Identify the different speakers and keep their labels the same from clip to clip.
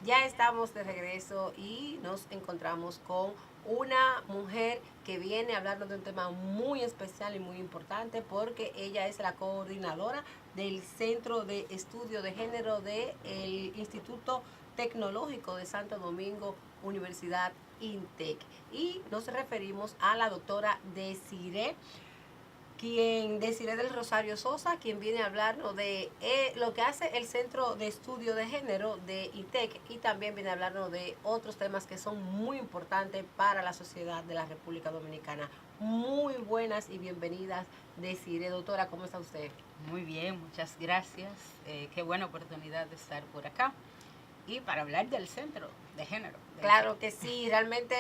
Speaker 1: Ya estamos de regreso y nos encontramos con una mujer que viene a hablarnos de un tema muy especial y muy importante porque ella es la coordinadora del Centro de Estudio de Género del Instituto Tecnológico de Santo Domingo, Universidad INTEC. Y nos referimos a la doctora Desiree del Rosario Sosa, quien viene a hablarnos de lo que hace el Centro de Estudio de Género de INTEC y también viene a hablarnos de otros temas que son muy importantes para la sociedad de la República Dominicana. Muy buenas y bienvenidas, Desiree. Doctora, ¿cómo está usted?
Speaker 2: Muy bien, muchas gracias. Qué buena oportunidad de estar por acá y para hablar del centro de género.
Speaker 1: Claro que sí, realmente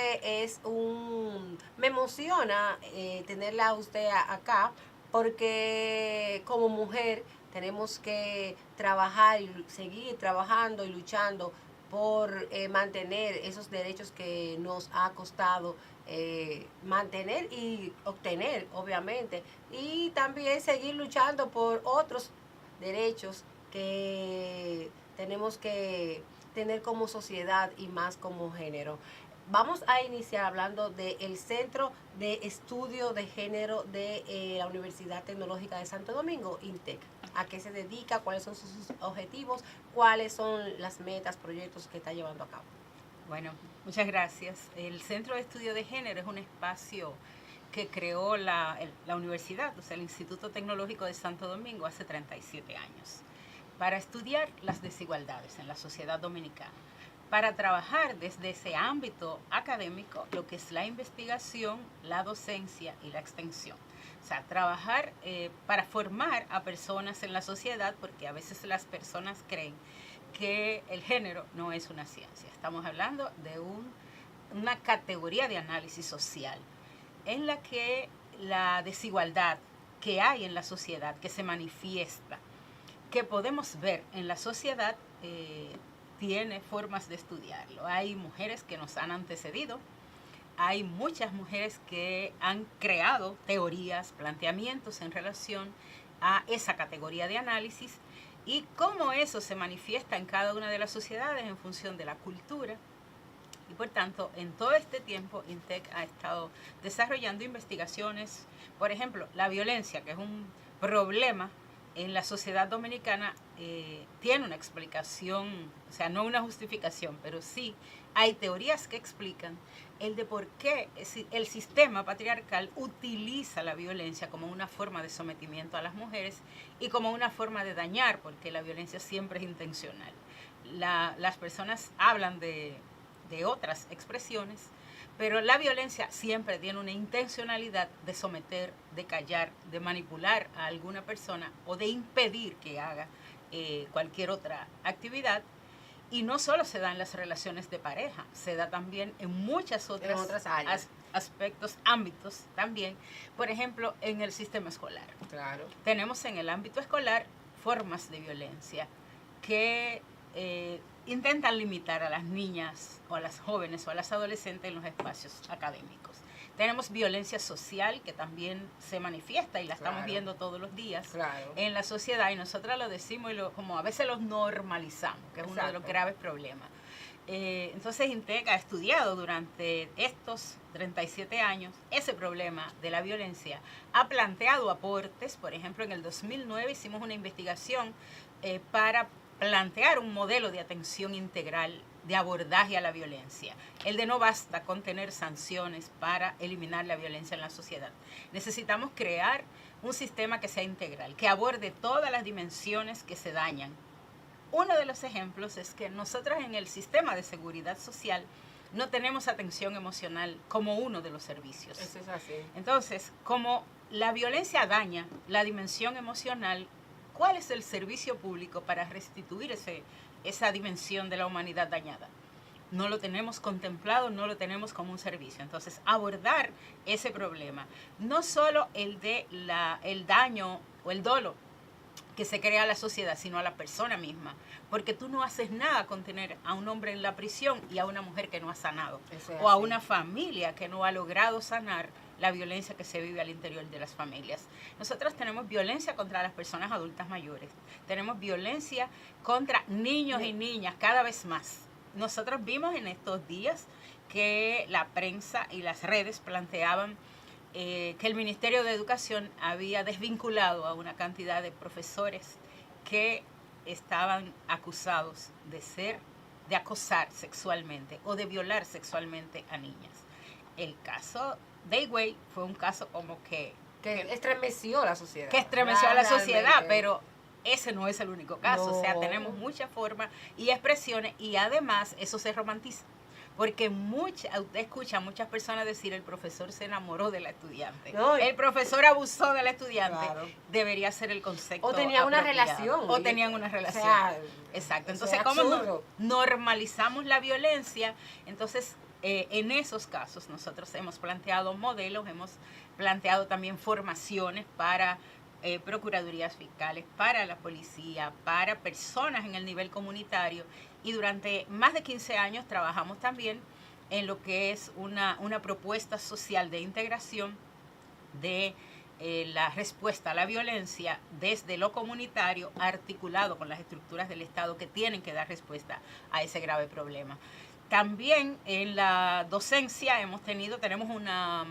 Speaker 1: me emociona tenerla a usted acá porque como mujer tenemos que trabajar y seguir trabajando y luchando por mantener esos derechos que nos ha costado mantener y obtener, obviamente, y también seguir luchando por otros derechos que tenemos que tener como sociedad y más como género. Vamos a iniciar hablando del Centro de Estudio de Género de la Universidad Tecnológica de Santo Domingo, INTEC. ¿A qué se dedica? ¿Cuáles son sus objetivos? ¿Cuáles son las metas, proyectos que está llevando a cabo?
Speaker 2: Bueno, muchas gracias. El Centro de Estudio de Género es un espacio que creó la universidad, o sea, el Instituto Tecnológico de Santo Domingo hace 37 años, para estudiar las desigualdades en la sociedad dominicana, para trabajar desde ese ámbito académico lo que es la investigación, la docencia y la extensión. O sea, trabajar para formar a personas en la sociedad, porque a veces las personas creen que el género no es una ciencia. Estamos hablando de una categoría de análisis social en la que la desigualdad que hay en la sociedad, que se manifiesta, que podemos ver en la sociedad, tiene formas de estudiarlo. Hay mujeres que nos han antecedido, hay muchas mujeres que han creado teorías, planteamientos en relación a esa categoría de análisis y cómo eso se manifiesta en cada una de las sociedades en función de la cultura. Y por tanto, en todo este tiempo, INTEC ha estado desarrollando investigaciones, por ejemplo, la violencia, que es un problema en la sociedad dominicana, tiene una explicación, o sea, no una justificación, pero sí hay teorías que explican el de por qué el sistema patriarcal utiliza la violencia como una forma de sometimiento a las mujeres y como una forma de dañar, porque la violencia siempre es intencional. Las personas hablan de otras expresiones, pero la violencia siempre tiene una intencionalidad de someter, de callar, de manipular a alguna persona o de impedir que haga cualquier otra actividad. Y no solo se da en las relaciones de pareja, se da también en muchas otras
Speaker 1: áreas.
Speaker 2: Aspectos, ámbitos también. Por ejemplo, en el sistema escolar.
Speaker 1: Claro.
Speaker 2: Tenemos en el ámbito escolar formas de violencia que intentan limitar a las niñas o a las jóvenes o a las adolescentes en los espacios académicos. Tenemos violencia social que también se manifiesta y la estamos viendo todos los días en la sociedad y nosotros lo decimos y como a veces los normalizamos, que es uno de los graves problemas. Entonces INTEC ha estudiado durante estos 37 años ese problema de la violencia, ha planteado aportes, por ejemplo en el 2009 hicimos una investigación para plantear un modelo de atención integral de abordaje a la violencia. El de no basta con tener sanciones para eliminar la violencia en la sociedad. Necesitamos crear un sistema que sea integral, que aborde todas las dimensiones que se dañan. Uno de los ejemplos es que nosotros en el sistema de seguridad social no tenemos atención emocional como uno de los servicios.
Speaker 1: Eso es así.
Speaker 2: Entonces, como la violencia daña la dimensión emocional, ¿cuál es el servicio público para restituir esa dimensión de la humanidad dañada? No lo tenemos contemplado, no lo tenemos como un servicio. Entonces, abordar ese problema, no solo el de el daño o el dolo que se crea a la sociedad, sino a la persona misma. Porque tú no haces nada con tener a un hombre en la prisión y a una mujer que no ha sanado. O a una familia que no ha logrado sanar la violencia que se vive al interior de las familias. Nosotros tenemos violencia contra las personas adultas mayores. Tenemos violencia contra niños y niñas cada vez más. nosotros vimos en estos días que la prensa y las redes planteaban que el Ministerio de Educación había desvinculado a una cantidad de profesores que estaban acusados de acosar sexualmente o de violar sexualmente a niñas. El caso de Higüey fue un caso como que
Speaker 1: estremeció a la sociedad.
Speaker 2: Que estremeció a la sociedad, pero ese no es el único caso. No. O sea, tenemos muchas formas y expresiones y además eso se romantiza. Porque usted escucha a muchas personas decir el profesor se enamoró de la estudiante. No, el profesor abusó de la estudiante. Claro. Debería ser el concepto.
Speaker 1: O tenían una relación.
Speaker 2: O tenían una relación. O sea, exacto. Entonces, ¿cómo normalizamos la violencia? Entonces, en esos casos nosotros hemos planteado modelos, hemos planteado también formaciones para procuradurías fiscales, para la policía, para personas en el nivel comunitario, y durante más de 15 años trabajamos también en lo que es una propuesta social de integración de la respuesta a la violencia desde lo comunitario, articulado con las estructuras del Estado que tienen que dar respuesta a ese grave problema. También en la docencia tenemos una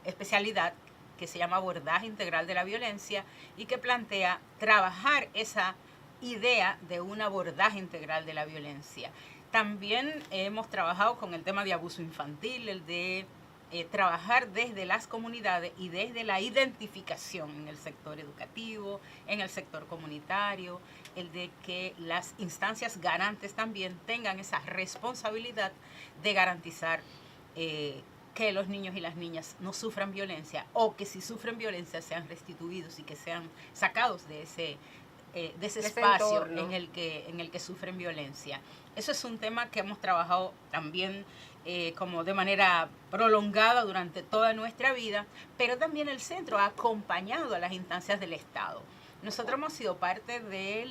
Speaker 2: especialidad que se llama abordaje integral de la violencia y que plantea trabajar esa idea de un abordaje integral de la violencia. También hemos trabajado con el tema de abuso infantil, el de trabajar desde las comunidades y desde la identificación en el sector educativo, en el sector comunitario, el de que las instancias garantes también tengan esa responsabilidad de garantizar que los niños y las niñas no sufran violencia, o que si sufren violencia sean restituidos y que sean sacados de ese espacio en el que sufren violencia. Eso es un tema que hemos trabajado también como de manera prolongada durante toda nuestra vida, pero también el centro ha acompañado a las instancias del Estado. Nosotros hemos sido parte de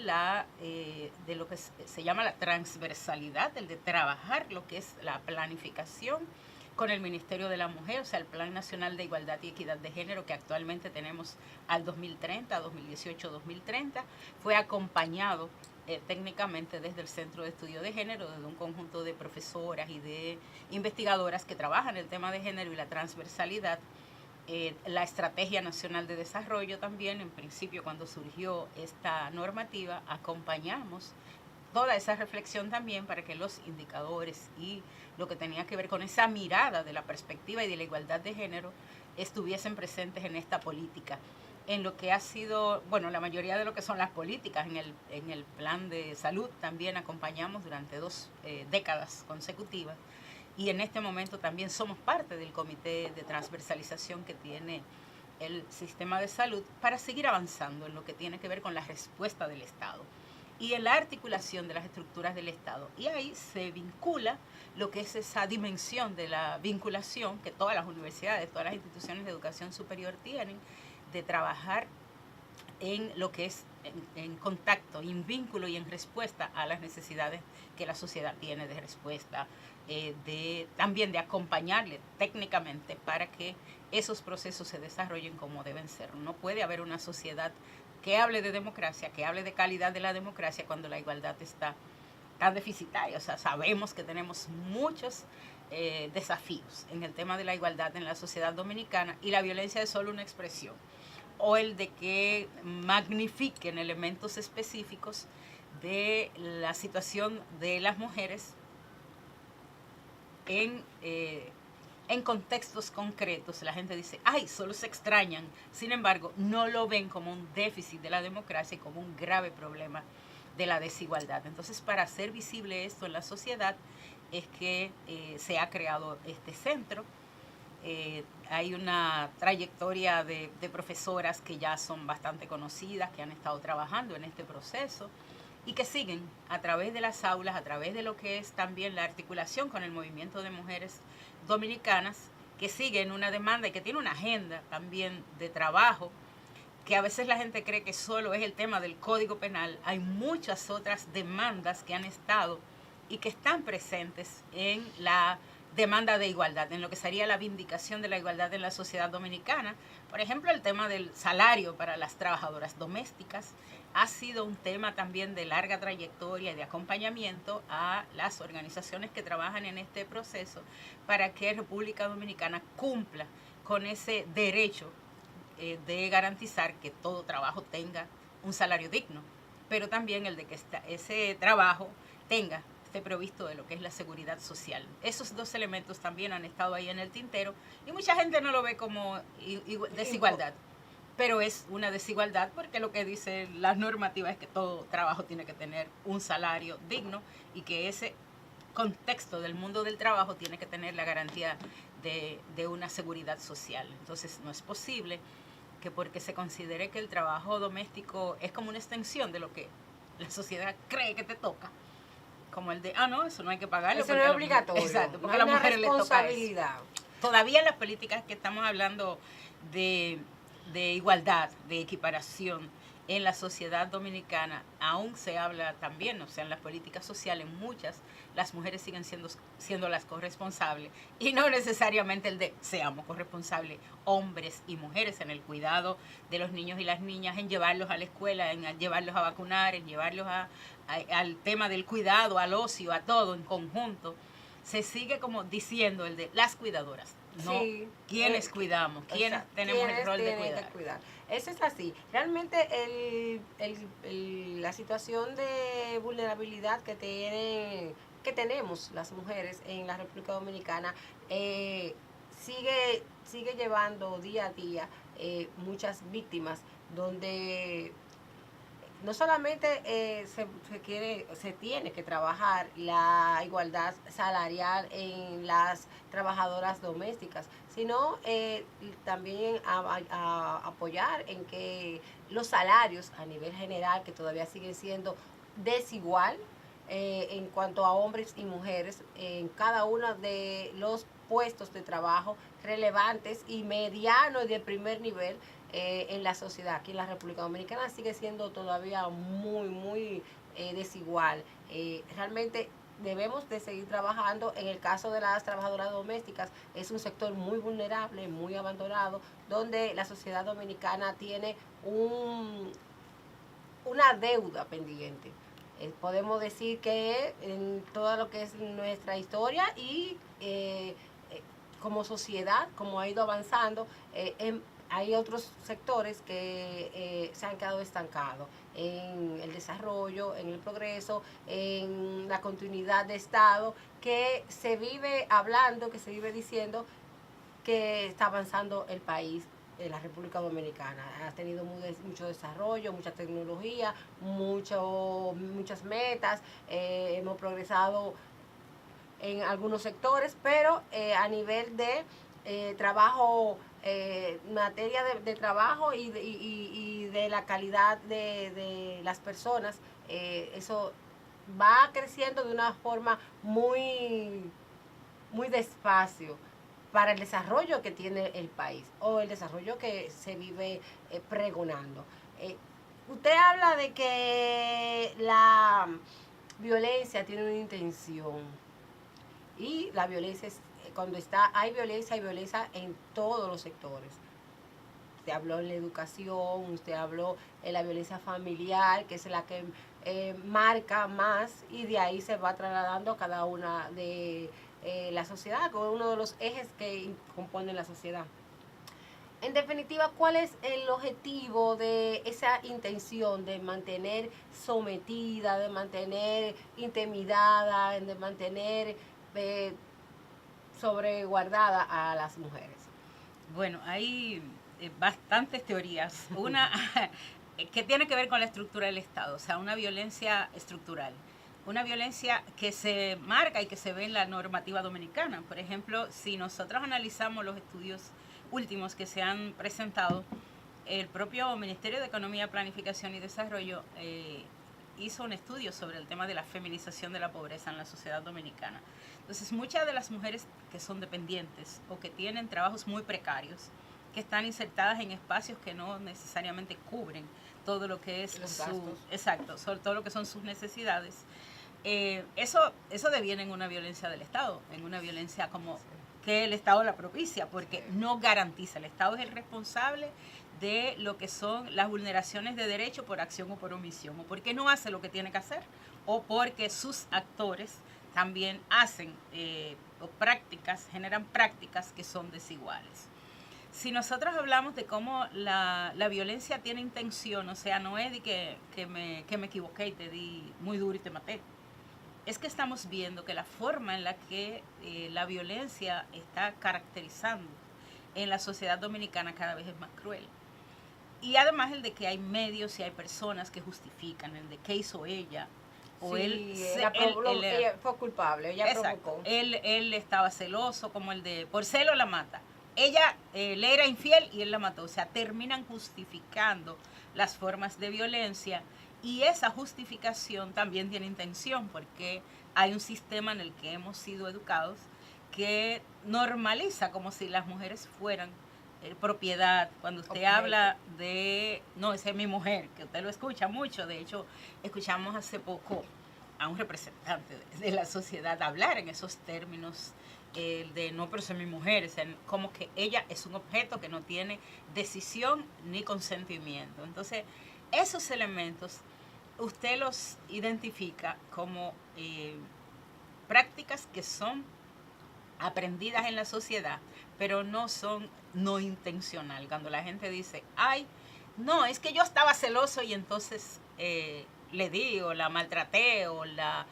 Speaker 2: lo que se llama la transversalidad, el de trabajar lo que es la planificación con el Ministerio de la Mujer, o sea, el Plan Nacional de Igualdad y Equidad de Género que actualmente tenemos al 2030, 2018-2030, fue acompañado técnicamente desde el Centro de Estudio de Género, desde un conjunto de profesoras y de investigadoras que trabajan el tema de género y la transversalidad. La Estrategia Nacional de Desarrollo también, en principio cuando surgió esta normativa, acompañamos toda esa reflexión también para que los indicadores y lo que tenía que ver con esa mirada de la perspectiva y de la igualdad de género estuviesen presentes en esta política. En lo que ha sido, bueno, la mayoría de lo que son las políticas, en el plan de salud también acompañamos durante 2 décadas consecutivas, y en este momento también somos parte del comité de transversalización que tiene el sistema de salud para seguir avanzando en lo que tiene que ver con la respuesta del Estado y en la articulación de las estructuras del Estado. Y ahí se vincula lo que es esa dimensión de la vinculación que todas las universidades, todas las instituciones de educación superior tienen, de trabajar en lo que es en contacto, en vínculo y en respuesta a las necesidades que la sociedad tiene de respuesta, también de acompañarle técnicamente para que esos procesos se desarrollen como deben ser. No puede haber una sociedad que hable de democracia, que hable de calidad de la democracia cuando la igualdad está tan deficitaria. O sea, sabemos que tenemos muchos desafíos en el tema de la igualdad en la sociedad dominicana, y la violencia es solo una expresión, o el de que magnifiquen elementos específicos de la situación de las mujeres en contextos concretos. La gente dice, ay, solo se extrañan. Sin embargo, no lo ven como un déficit de la democracia y como un grave problema de la desigualdad. Entonces, para hacer visible esto en la sociedad es que se ha creado este centro. Hay una trayectoria de profesoras que ya son bastante conocidas, que han estado trabajando en este proceso y que siguen a través de las aulas, a través de lo que es también la articulación con el movimiento de mujeres dominicanas, que siguen una demanda y que tiene una agenda también de trabajo, que a veces la gente cree que solo es el tema del Código Penal. Hay muchas otras demandas que han estado y que están presentes en la demanda de igualdad, en lo que sería la vindicación de la igualdad en la sociedad dominicana. Por ejemplo, el tema del salario para las trabajadoras domésticas ha sido un tema también de larga trayectoria y de acompañamiento a las organizaciones que trabajan en este proceso para que República Dominicana cumpla con ese derecho de garantizar que todo trabajo tenga un salario digno, pero también el de que ese trabajo esté provisto de lo que es la seguridad social. Esos dos elementos también han estado ahí en el tintero y mucha gente no lo ve como desigualdad, pero es una desigualdad porque lo que dice la normativa es que todo trabajo tiene que tener un salario digno y que ese contexto del mundo del trabajo tiene que tener la garantía de una seguridad social. Entonces no es posible que porque se considere que el trabajo doméstico es como una extensión de lo que la sociedad cree que te toca, como el de, no, eso no hay que pagarlo.
Speaker 1: Eso no es obligatorio.
Speaker 2: Exacto, porque
Speaker 1: no
Speaker 2: a las mujeres les toca eso. Todavía las políticas que estamos hablando de igualdad, de equiparación en la sociedad dominicana, aún se habla también, o sea, en las políticas sociales, muchas, las mujeres siguen siendo las corresponsables y no necesariamente el de seamos corresponsables, hombres y mujeres, en el cuidado de los niños y las niñas, en llevarlos a la escuela, en llevarlos a vacunar, en llevarlos al tema del cuidado, al ocio, a todo en conjunto. Se sigue como diciendo el de las cuidadoras, no
Speaker 1: sí,
Speaker 2: quiénes cuidamos, quiénes tenemos el rol de
Speaker 1: cuidar. Eso es así. Realmente la situación de vulnerabilidad que tenemos las mujeres en la República Dominicana sigue llevando día a día muchas víctimas donde no solamente se tiene que trabajar la igualdad salarial en las trabajadoras domésticas, sino también a apoyar en que los salarios a nivel general, que todavía siguen siendo desigual en cuanto a hombres y mujeres, en cada uno de los puestos de trabajo relevantes y mediano y de primer nivel, en la sociedad. Aquí en la República Dominicana sigue siendo todavía muy desigual. Realmente debemos de seguir trabajando. En el caso de las trabajadoras domésticas, es un sector muy vulnerable, muy abandonado, donde la sociedad dominicana tiene una deuda pendiente. Podemos decir que en todo lo que es nuestra historia y como sociedad, como ha ido avanzando, hay otros sectores que se han quedado estancados en el desarrollo, en el progreso, en la continuidad de Estado, que se vive hablando, que se vive diciendo que está avanzando el país, la República Dominicana. Ha tenido mucho desarrollo, mucha tecnología, muchas metas, hemos progresado en algunos sectores, pero a nivel de trabajo, materia de trabajo y de la calidad de las personas, eso va creciendo de una forma muy despacio para el desarrollo que tiene el país o el desarrollo que se vive pregonando. Usted habla de que la violencia tiene una intención y la violencia es cuando hay violencia en todos los sectores. Usted habló en la educación, usted habló en la violencia familiar, que es la que marca más y de ahí se va trasladando a cada una de la sociedad, como uno de los ejes que componen la sociedad. En definitiva, ¿cuál es el objetivo de esa intención de mantener sometida, de mantener intimidada, de mantener sobreguardada a las mujeres?
Speaker 2: Bueno, hay bastantes teorías. Una que tiene que ver con la estructura del Estado, o sea, una violencia estructural. Una violencia que se marca y que se ve en la normativa dominicana. Por ejemplo, si nosotros analizamos los estudios últimos que se han presentado, el propio Ministerio de Economía, Planificación y Desarrollo hizo un estudio sobre el tema de la feminización de la pobreza en la sociedad dominicana. Entonces, muchas de las mujeres que son dependientes o que tienen trabajos muy precarios, que están insertadas en espacios que no necesariamente cubren todo lo que es
Speaker 1: los gastos.
Speaker 2: Exacto, sobre todo lo que son sus necesidades, eso deviene en una violencia del Estado, en una violencia como que el Estado la propicia, porque no garantiza. El Estado es el responsable de lo que son las vulneraciones de derecho por acción o por omisión, o porque no hace lo que tiene que hacer, o porque sus actores también hacen generan prácticas que son desiguales. Si nosotros hablamos de cómo la violencia tiene intención, o sea, no es de que me equivoqué y te di muy duro y te maté. Es que estamos viendo que la forma en la que la violencia está caracterizando en la sociedad dominicana cada vez es más cruel. Y además el de que hay medios y hay personas que justifican el de qué hizo ella. O
Speaker 1: sí, ella fue culpable, ella provocó.
Speaker 2: Él estaba celoso, como el de por celo la mata. Ella le era infiel y él la mató. O sea, terminan justificando las formas de violencia y esa justificación también tiene intención porque hay un sistema en el que hemos sido educados que normaliza como si las mujeres fueran propiedad. Cuando usted habla de, no, esa es mi mujer, que usted lo escucha mucho, de hecho, escuchamos hace poco a un representante de la sociedad hablar en esos términos de no, pero esa es mi mujer, o sea, como que ella es un objeto que no tiene decisión ni consentimiento. Entonces, esos elementos usted los identifica como prácticas que son aprendidas en la sociedad, pero no son no intencional. Cuando la gente dice, ay, no, es que yo estaba celoso y entonces le di o la maltraté o la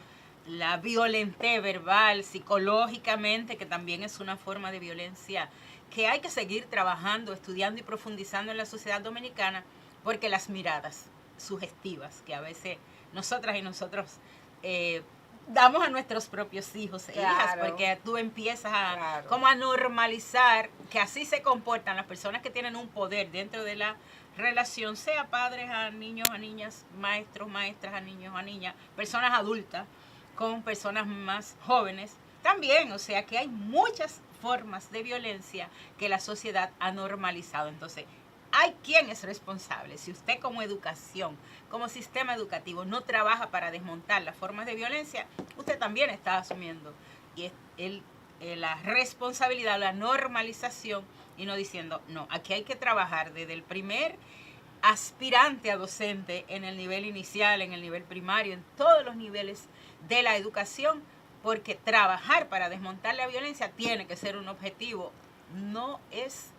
Speaker 2: violenté verbal, psicológicamente, que también es una forma de violencia que hay que seguir trabajando, estudiando y profundizando en la sociedad dominicana, porque las miradas sugestivas que a veces nosotras y nosotros damos a nuestros propios hijos e hijas, porque tú empiezas como a normalizar que así se comportan las personas que tienen un poder dentro de la relación, sea padres a niños, a niñas, maestros, maestras a niños, a niñas, personas adultas con personas más jóvenes también. O sea que hay muchas formas de violencia que la sociedad ha normalizado. Entonces, hay quien es responsable. Si usted como educación, como sistema educativo no trabaja para desmontar las formas de violencia, usted también está asumiendo la responsabilidad, la normalización y no diciendo, no, aquí hay que trabajar desde el primer aspirante a docente en el nivel inicial, en el nivel primario, en todos los niveles de la educación, porque trabajar para desmontar la violencia tiene que ser un objetivo, no es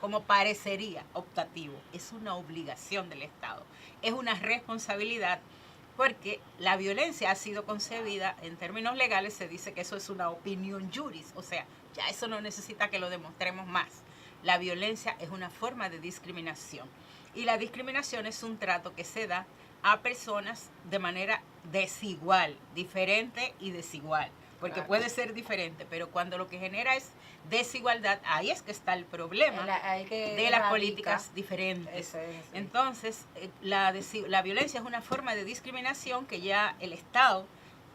Speaker 2: como parecería optativo, es una obligación del Estado, es una responsabilidad, porque la violencia ha sido concebida, en términos legales se dice que eso es una opinión juris, o sea, ya eso no necesita que lo demostremos más. La violencia es una forma de discriminación y la discriminación es un trato que se da a personas de manera desigual, diferente y desigual, porque puede ser diferente, pero cuando lo que genera es desigualdad, ahí es que está el problema de las políticas diferentes. Entonces, la violencia es una forma de discriminación que ya el Estado,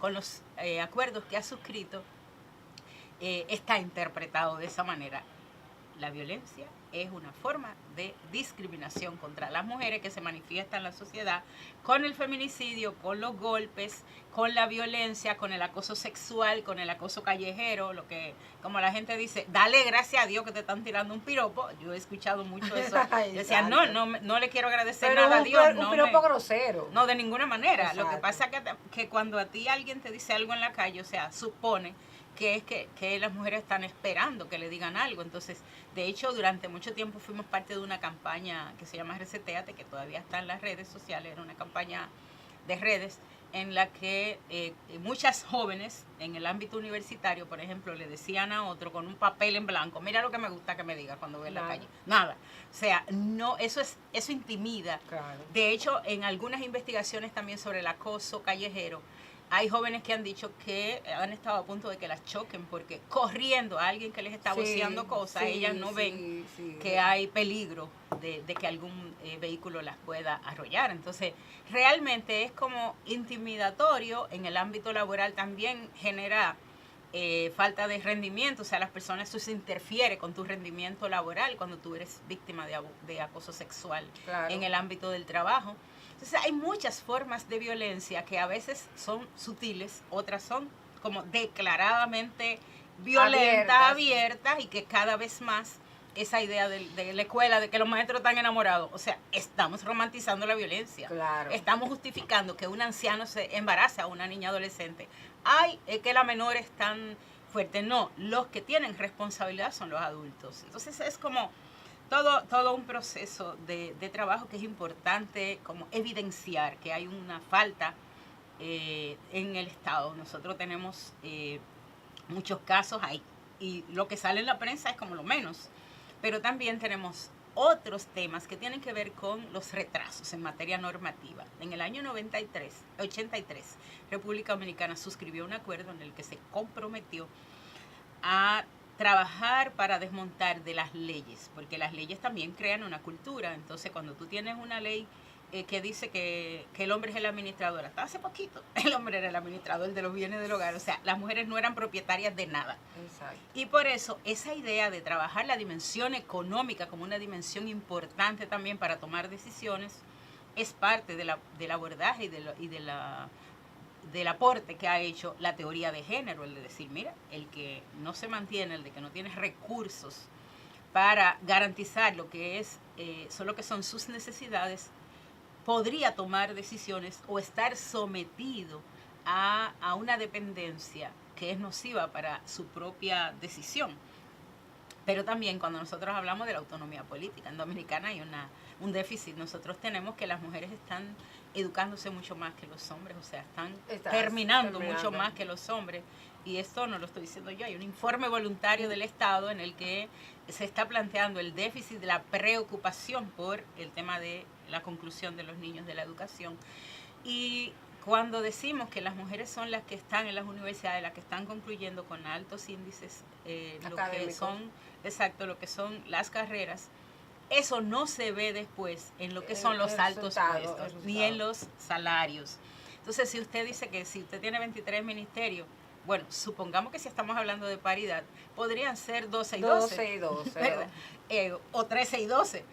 Speaker 2: con los acuerdos que ha suscrito, está interpretado de esa manera. La violencia es una forma de discriminación contra las mujeres que se manifiesta en la sociedad con el feminicidio, con los golpes, con la violencia, con el acoso sexual, con el acoso callejero, lo que, como la gente dice, dale gracias a Dios que te están tirando un piropo. Yo he escuchado mucho eso. Decía, no le quiero agradecer pero nada a Dios.
Speaker 1: Un piropo grosero.
Speaker 2: No, de ninguna manera. Exacto. Lo que pasa es que cuando a ti alguien te dice algo en la calle, o sea, supone que es que las mujeres están esperando que le digan algo. Entonces, de hecho, durante mucho tiempo fuimos parte de una campaña que se llama Reseteate, que todavía está en las redes sociales, era una campaña de redes en la que muchas jóvenes en el ámbito universitario, por ejemplo, le decían a otro con un papel en blanco, mira lo que me gusta que me diga cuando ve en la calle. Nada. O sea, no, eso intimida. Claro. De hecho, en algunas investigaciones también sobre el acoso callejero, hay jóvenes que han dicho que han estado a punto de que las choquen porque corriendo a alguien que les está voceando cosas, ellas no ven que hay peligro de que algún vehículo las pueda arrollar. Entonces, realmente es como intimidatorio. En el ámbito laboral también genera falta de rendimiento, o sea, las personas, eso se interfiere con tu rendimiento laboral cuando tú eres víctima de acoso sexual en el ámbito del trabajo. Entonces hay muchas formas de violencia que a veces son sutiles, otras son como declaradamente violentas, abiertas, y que cada vez más esa idea de la escuela, de que los maestros están enamorados, o sea, estamos romantizando la violencia. Estamos justificando que un anciano se embarace a una niña adolescente. Ay, es que la menor es tan fuerte. No, los que tienen responsabilidad son los adultos. Entonces es como todo un proceso de trabajo que es importante como evidenciar que hay una falta en el Estado. Nosotros tenemos muchos casos ahí y lo que sale en la prensa es como lo menos, pero también tenemos otros temas que tienen que ver con los retrasos en materia normativa. En el año 83, República Dominicana suscribió un acuerdo en el que se comprometió a trabajar para desmontar de las leyes, porque las leyes también crean una cultura. Entonces, cuando tú tienes una ley que dice que el hombre es el administrador, hasta hace poquito el hombre era el administrador de los bienes del hogar, o sea, las mujeres no eran propietarias de nada. Exacto. Y por eso esa idea de trabajar la dimensión económica como una dimensión importante también para tomar decisiones es parte del abordaje y del aporte que ha hecho la teoría de género, el de decir, mira, el que no se mantiene, el de que no tiene recursos para garantizar lo que es, solo que son sus necesidades, podría tomar decisiones o estar sometido a una dependencia que es nociva para su propia decisión. Pero también cuando nosotros hablamos de la autonomía política, en Dominicana hay un déficit. Nosotros tenemos que las mujeres están educándose mucho más que los hombres, o sea, están terminando mucho más que los hombres. Y esto no lo estoy diciendo yo, hay un informe voluntario del Estado en el que se está planteando el déficit de la preocupación por el tema de la conclusión de los niños de la educación. Y cuando decimos que las mujeres son las que están en las universidades, las que están concluyendo con altos índices, lo que son las carreras, eso no se ve después en lo que son los altos puestos, ni en los salarios. Entonces, si usted dice que si usted tiene 23 ministerios, bueno, supongamos que si estamos hablando de paridad, podrían ser 12 y 12. 12 y 12. O 13 y 12.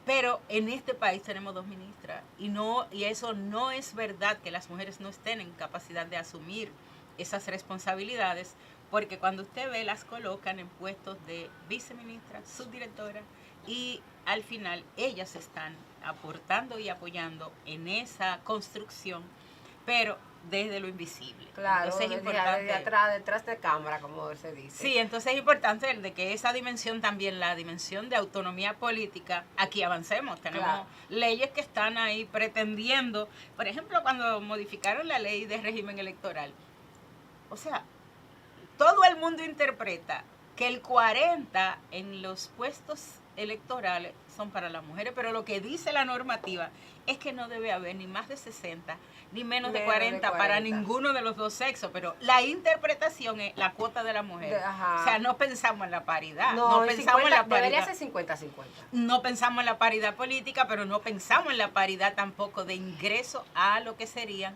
Speaker 2: Pero en este país tenemos 2 ministras y eso no es verdad que las mujeres no estén en capacidad de asumir esas responsabilidades, porque cuando usted ve las colocan en puestos de viceministra, subdirectora, y al final ellas están aportando y apoyando en esa construcción, pero desde lo invisible.
Speaker 1: Claro, entonces es importante, desde atrás, detrás de cámara, como se dice.
Speaker 2: Sí, entonces es importante el de que esa dimensión también, la dimensión de autonomía política, aquí avancemos. Tenemos leyes que están ahí pretendiendo, por ejemplo, cuando modificaron la ley de régimen electoral, o sea, todo el mundo interpreta que el 40 en los puestos electorales son para las mujeres, pero lo que dice la normativa es que no debe haber ni más de 60 ni menos de 40 para ninguno de los dos sexos, pero la interpretación es la cuota de la mujer. O sea, no pensamos en la paridad, no pensamos 50, en la paridad.
Speaker 1: Debería ser 50-50.
Speaker 2: No pensamos en la paridad política, pero no pensamos en la paridad tampoco de ingreso a lo que serían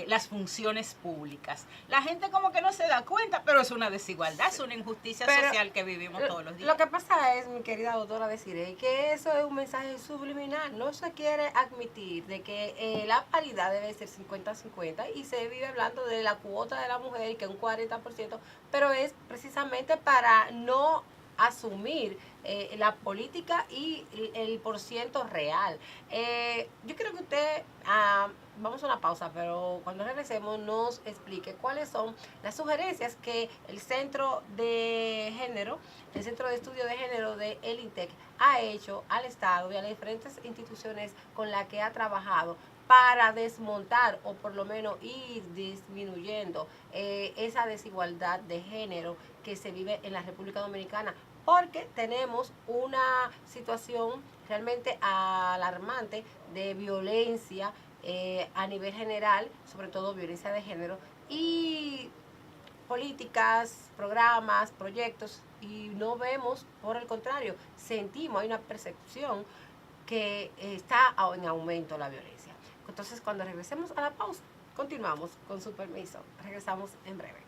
Speaker 2: las funciones públicas. La gente como que no se da cuenta, pero es una desigualdad, es una injusticia social que vivimos todos los días.
Speaker 1: Lo que pasa es, mi querida doctora Desiree, que eso es un mensaje subliminal. No se quiere admitir de que la paridad debe ser 50-50 y se vive hablando de la cuota de la mujer, que es un 40%, pero es precisamente para no asumir la política y el porciento real. Yo creo que usted, vamos a una pausa, pero cuando regresemos nos explique cuáles son las sugerencias que el Centro de Género, el Centro de Estudio de Género de el INTEC ha hecho al Estado y a las diferentes instituciones con las que ha trabajado para desmontar o por lo menos ir disminuyendo esa desigualdad de género que se vive en la República Dominicana, porque tenemos una situación realmente alarmante de violencia a nivel general, sobre todo violencia de género, y políticas, programas, proyectos, y no vemos, por el contrario, sentimos, hay una percepción que está en aumento la violencia. Entonces, cuando regresemos a la pausa, continuamos con su permiso. Regresamos en breve.